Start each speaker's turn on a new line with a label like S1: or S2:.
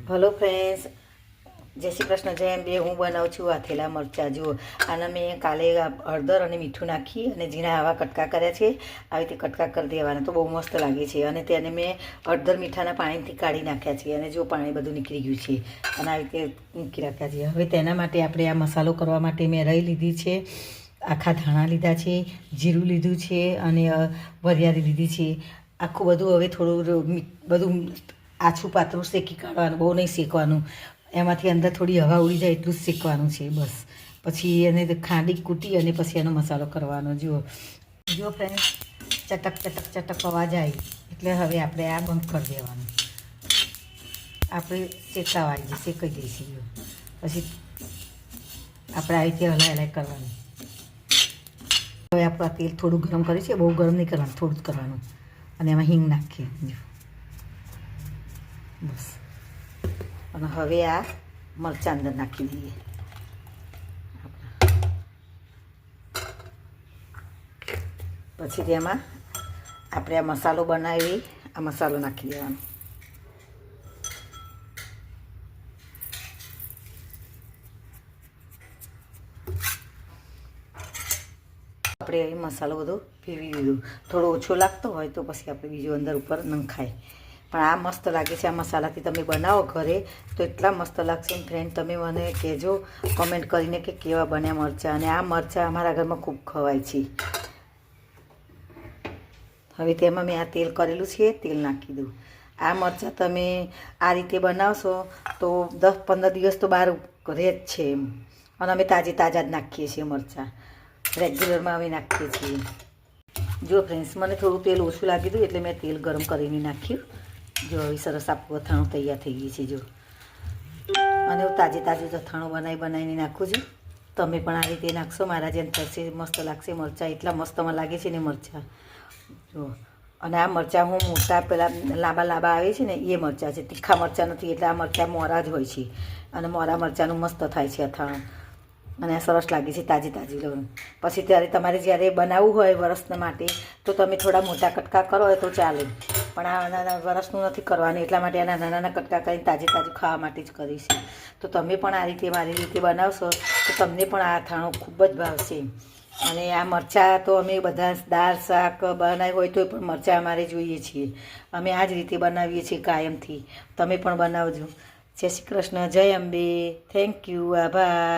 S1: Hello friends, જય શ્રી કૃષ્ણ. જય અંબે. હું બનાવું છું આથેલા મરચાં. જુઓ, આના મેં કાલે હળદર અને મીઠું નાખી અને ઝીણા આવા કટકા કર્યા છે. આવી રીતે કટકા કરી દેવાના તો બહુ મસ્ત લાગે છે. અને તેને મેં હળદર મીઠાના પાણીથી કાઢી નાખ્યા છે અને જો પાણી બધું નીકળી ગયું છે અને આવી રીતે મૂકી રાખ્યા છે. હવે તેના માટે આપણે આ મસાલો કરવા માટે મેં રાઈ લીધી છે, આખા ધાણા લીધા છે, જીરું લીધું છે અને વરિયાળી લીધી છે. આખું બધું હવે થોડું બધું આછું પાતળું શેકી કાઢવાનું, બહુ નહીં શેકવાનું. એમાંથી અંદર થોડી હવા ઉડી જાય એટલું જ શેકવાનું છે બસ. પછી એને ખાંડી કૂટી અને પછી એનો મસાલો કરવાનો. જુઓ ફ્રેન્ડ, ચટક ચટક ચટક અવાજ આવી એટલે હવે આપણે આ બંધ કરી દેવાનું. આપણે શેકાવા આવી શેકાઈ દઈશું. પછી આપણે આવી રીતે હલાઈ કરવાનું. હવે આપણે તેલ થોડું ગરમ કર્યું છે, બહુ ગરમ નહીં કરવાનું, થોડું જ કરવાનું. અને એમાં હિંગ નાખીએ બસ. અને હવે આ મરચાં અંદર નાખી દઈએ. પછી તેમાં આપણે આ મસાલો બનાવી આ મસાલો નાખી દેવાનો. આપણે એ મસાલો બધો ફેરવી દીધો. થોડો ઓછો લાગતો હોય તો પછી આપણે બીજો અંદર ઉપર નંખાય. પણ આ મસ્ત લાગે છે. આ મસાલાથી તમે બનાવો ઘરે તો એટલા મસ્ત લાગશે. ફ્રેન્ડ, તમે મને કહેજો કમેન્ટ કરીને કે કેવા બન્યા મરચાં. અને આ મરચાં અમારા ઘરમાં ખૂબ ખવાય છે. હવે તેમાં મેં આ તેલ કરેલું છે, તેલ નાખી દઉં. આ મરચાં તમે આ રીતે બનાવશો તો 10-15 દિવસ તો બહાર રહે જ છે એમ. અને અમે તાજા જ નાખીએ છીએ મરચાં, રેગ્યુલરમાં અમે નાખીએ છીએ. જો ફ્રેન્ડ્સ, મને થોડું તેલ ઓછું લાગી હતું એટલે મેં તેલ ગરમ કરીને નાખ્યું. જો હવે સરસ આપણું અથાણું તૈયાર થઈ ગયું છે. જો, અને હું તાજું અથાણું બનાવીને નાખું છું. તમે પણ આ રીતે નાખશો, મારા જેમ થશે, મસ્ત લાગશે. મરચાં એટલા મસ્તમાં લાગે છે ને મરચાં. જો, અને આ મરચાં હું મોટા પેલા લાંબા આવે છે ને એ મરચાં છે, તીખા મરચાં નથી. એટલે આ મરચાં મોરા જ હોય છે અને મોરા મરચાંનું મસ્ત થાય છે અથાણું. અને આ સરસ લાગે છે તાજી લઉં. પછી ત્યારે તમારે જ્યારે બનાવવું હોય વરસના માટે તો તમે થોડા મોટા કટકા કરો હોય તો ચાલે. પણ આ નાના વરસનું નથી કરવાનું, એટલા માટે આના નાના કટકા કરીને તાજું ખાવા માટે જ કરીશ. તો તમે પણ આ રીતે મારી રીતે બનાવશો તો તમને પણ આ અથાણું ખૂબ જ ભાવશે. અને આ મરચાં તો અમે બધા દાળ શાક બનાવ્યું હોય તો પણ મરચાં અમારે જોઈએ છીએ. અમે આ જ રીતે બનાવીએ છીએ કાયમથી. તમે પણ બનાવજો. જય શ્રી કૃષ્ણ. જય અંબે. Thank you. આભાર.